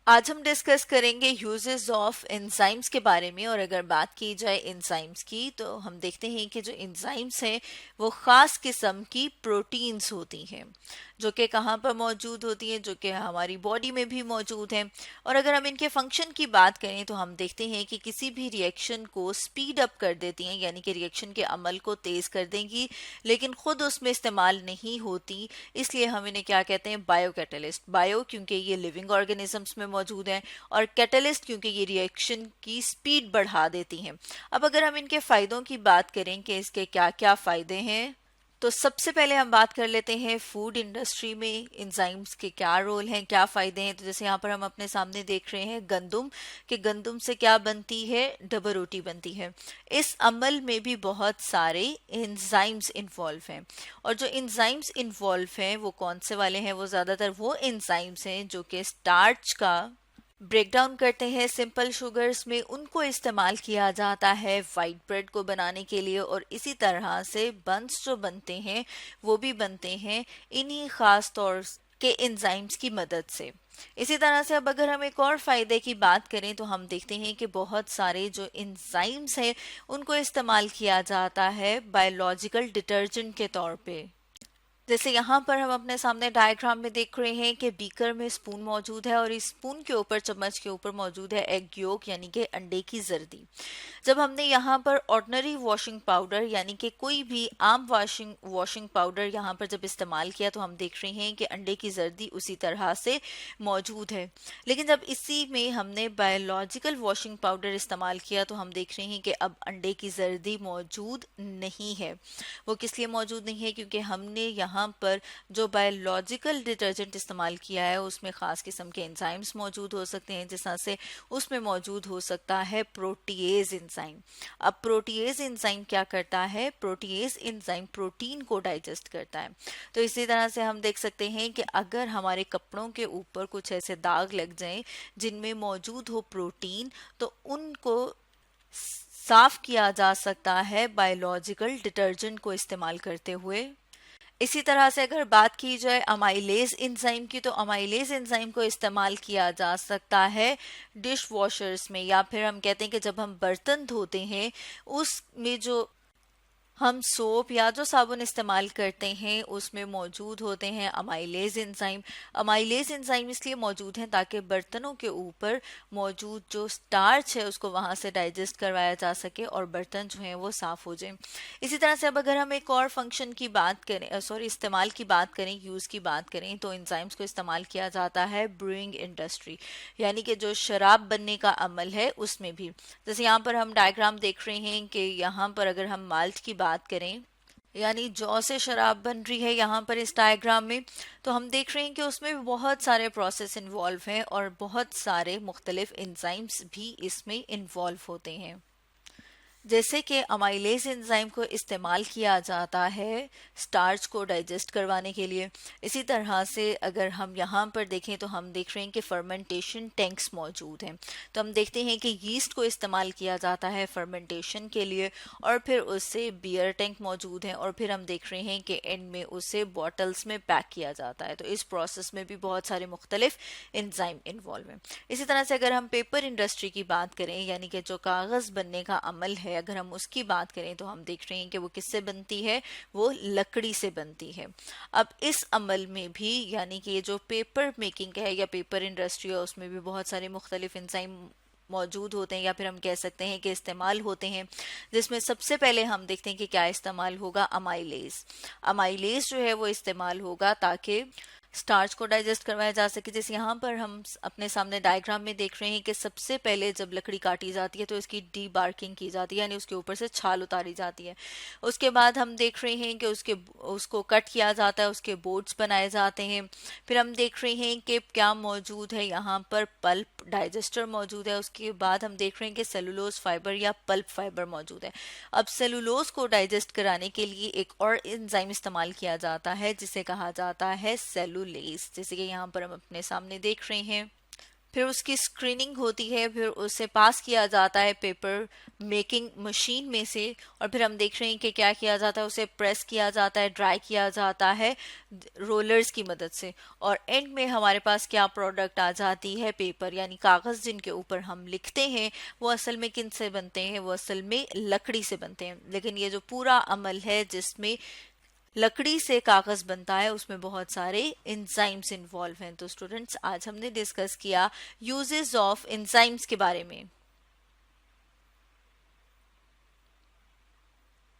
आज हम डिस्कस करेंगे यूजेस ऑफ एंजाइम्स के बारे में। और अगर बात की जाए एंजाइम्स की तो हम देखते हैं कि जो एंजाइम्स हैं वो ख़ास किस्म की प्रोटीन्स होती हैं जो कि कहाँ पर मौजूद होती हैं, जो कि हमारी बॉडी में भी मौजूद हैं। और अगर हम इनके फंक्शन की बात करें तो हम देखते हैं कि किसी भी रिएक्शन को स्पीड अप कर देती हैं, यानी कि रिएक्शन के अमल को तेज़ कर देंगी, लेकिन खुद उसमें इस्तेमाल नहीं होती। इसलिए हम इन्हें क्या कहते हैं? Bio catalyst. बायो क्योंकि ये लिविंग ऑर्गेनिजम्स में मौजूद हैं, और कैटलिस्ट क्योंकि ये रिएक्शन की स्पीड बढ़ा देती हैं। अब अगर हम इनके फ़ायदों की बात करें कि इसके क्या क्या फ़ायदे हैं, तो सबसे पहले हम बात कर लेते हैं फूड इंडस्ट्री में एंजाइम्स के क्या रोल हैं, क्या फ़ायदे हैं। तो जैसे यहाँ पर हम अपने सामने देख रहे हैं गंदुम, कि गंदुम से क्या बनती है? डबल रोटी बनती है। इस अमल में भी बहुत सारे एंजाइम्स इन्वॉल्व हैं। और जो एंजाइम्स इन्वॉल्व हैं वो कौन से वाले हैं? वो ज़्यादातर वो एंजाइम्स हैं जो कि स्टार्च का ब्रेक डाउन करते हैं सिंपल शुगर्स में। उनको इस्तेमाल किया जाता है वाइट ब्रेड को बनाने के लिए, और इसी तरह से बंस जो बनते हैं वो भी बनते हैं इन्हीं खास तौर के एंजाइम्स की मदद से। इसी तरह से अब अगर हम एक और फायदे की बात करें तो हम देखते हैं कि बहुत सारे जो एंजाइम्स हैं उनको इस्तेमाल किया जाता है बायोलॉजिकल डिटर्जेंट के तौर पे। जैसे यहाँ पर हम अपने सामने डायग्राम में देख रहे हैं कि बीकर में स्पून मौजूद है, और इस स्पून के ऊपर, चम्मच के ऊपर मौजूद है एग योक, यानी कि अंडे की जर्दी। जब हमने यहाँ पर ऑर्डिनरी वॉशिंग पाउडर यानी कि कोई भी आम वॉशिंग वॉशिंग पाउडर यहाँ पर जब इस्तेमाल किया तो हम देख रहे हैं कि अंडे की जर्दी उसी तरह से मौजूद है। लेकिन जब इसी में हमने बायोलॉजिकल वॉशिंग पाउडर इस्तेमाल किया तो हम देख रहे हैं कि अब अंडे की जर्दी मौजूद नहीं है। वो किस लिए मौजूद नहीं है? क्योंकि हमने यहाँ पर जो बायोलॉजिकल डिटर्जेंट इस्तेमाल किया है उसमें ख़ास किस्म के एंजाइम्स मौजूद हो सकते हैं, जिस तरह से उसमें मौजूद हो सकता है प्रोटीएज एंजाइम। अब प्रोटीएज एंजाइम क्या करता है? प्रोटीएज एंजाइम प्रोटीन को डाइजेस्ट करता है। तो इसी तरह से हम देख सकते हैं कि अगर हमारे कपड़ों के ऊपर कुछ ऐसे दाग लग जाएं जिनमें मौजूद हो प्रोटीन, तो उनको साफ किया जा सकता है बायोलॉजिकल डिटर्जेंट को इस्तेमाल करते हुए। इसी तरह से अगर बात की जाए अमाइलेज एंजाइम की, तो अमाइलेज एंजाइम को इस्तेमाल किया जा सकता है डिश वॉशर्स में, या फिर हम कहते हैं कि जब हम बर्तन धोते हैं उसमें जो हम सोप या जो साबुन इस्तेमाल करते हैं उसमें मौजूद होते हैं अमाइलेज एंजाइम। अमाइलेज एंजाइम इसलिए मौजूद हैं ताकि बर्तनों के ऊपर मौजूद जो स्टार्च है उसको वहां से डाइजेस्ट करवाया जा सके और बर्तन जो हैं वो साफ हो जाए। इसी तरह से अब अगर हम एक और फंक्शन की बात करें, सॉरी इस्तेमाल की बात करें, यूज़ की बात करें, तो एंजाइम्स को इस्तेमाल किया जाता है ब्रूइंग इंडस्ट्री, यानी कि जो शराब बनने का अमल है उसमें भी। जैसे यहाँ पर हम डायग्राम देख रहे हैं कि यहाँ पर अगर हम माल्ट की बात करें, यानी जौ से शराब बन रही है यहाँ पर इस डायग्राम में, तो हम देख रहे हैं कि उसमें भी बहुत सारे प्रोसेस इन्वॉल्व हैं और बहुत सारे मुख्तलिफ एंजाइम्स भी इसमें इन्वॉल्व होते हैं। जैसे कि अमाइलेज एंजाइम को इस्तेमाल किया जाता है स्टार्च को डाइजेस्ट करवाने के लिए। इसी तरह से अगर हम यहाँ पर देखें तो हम देख रहे हैं कि फर्मेंटेशन टैंक्स मौजूद हैं। तो हम देखते हैं कि यीस्ट को इस्तेमाल किया जाता है फर्मेंटेशन के लिए, और फिर उससे बियर टैंक मौजूद हैं, और फिर हम देख रहे हैं कि एंड में उसे बॉटल्स में पैक किया जाता है। तो इस प्रोसेस में भी बहुत सारे मुख्तलिफ एंजाइम इन्वॉल्व हैं। इसी तरह से अगर हम पेपर इंडस्ट्री की बात करें, यानी कि जो कागज़ बनने का अमल है, अगर हम उसकी बात करें तो हम देख रहे हैं कि वो किससे बनती है? वो लकड़ी से बनती है। अब इस अमल में भी, यानी कि ये जो पेपर मेकिंग है या पेपर इंडस्ट्री है, उसमें भी बहुत सारे मुख्तलिफ एंजाइम मौजूद होते हैं, या फिर हम कह सकते हैं कि इस्तेमाल होते हैं। जिसमें सबसे पहले हम देखते हैं कि क्या इस्तेमाल होगा? अमाइलेज। अमाइलेज जो है वो इस्तेमाल होगा ताकि स्टार्च को डाइजेस्ट करवाया जा सके। जैसे यहाँ पर हम अपने सामने डायग्राम में देख रहे हैं कि सबसे पहले जब लकड़ी काटी जाती है तो इसकी डी बार्किंग की जाती है, यानी उसके ऊपर से छाल उतारी जाती है। उसके बाद हम देख रहे हैं कि उसको कट किया जाता है, उसके बोर्ड्स बनाए जाते हैं। फिर हम देख रहे हैं कि क्या मौजूद है? यहाँ पर पल्प डाइजेस्टर मौजूद है। उसके बाद हम देख रहे हैं कि सेलुलोज फाइबर या पल्प फाइबर मौजूद है। अब सेलुलोज को डाइजेस्ट कराने के लिए एक और एंजाइम इस्तेमाल किया जाता है जिसे कहा जाता है सेलुलेज, जैसे कि यहाँ पर हम अपने सामने देख रहे हैं। फिर उसकी स्क्रीनिंग होती है, फिर उसे पास किया जाता है पेपर मेकिंग मशीन में से, और फिर हम देख रहे हैं कि क्या किया जाता है, उसे प्रेस किया जाता है, ड्राई किया जाता है रोलर्स की मदद से, और एंड में हमारे पास क्या प्रोडक्ट आ जाती है, पेपर यानी कागज जिनके ऊपर हम लिखते हैं। वो असल में किन से बनते हैं, वो असल में लकड़ी से बनते हैं। लेकिन ये जो पूरा अमल है जिसमें लकड़ी से कागज बनता है, उसमें बहुत सारे एंजाइम्स इन्वॉल्व हैं। तो स्टूडेंट्स, आज हमने डिस्कस किया यूजेस ऑफ एंजाइम्स के बारे में।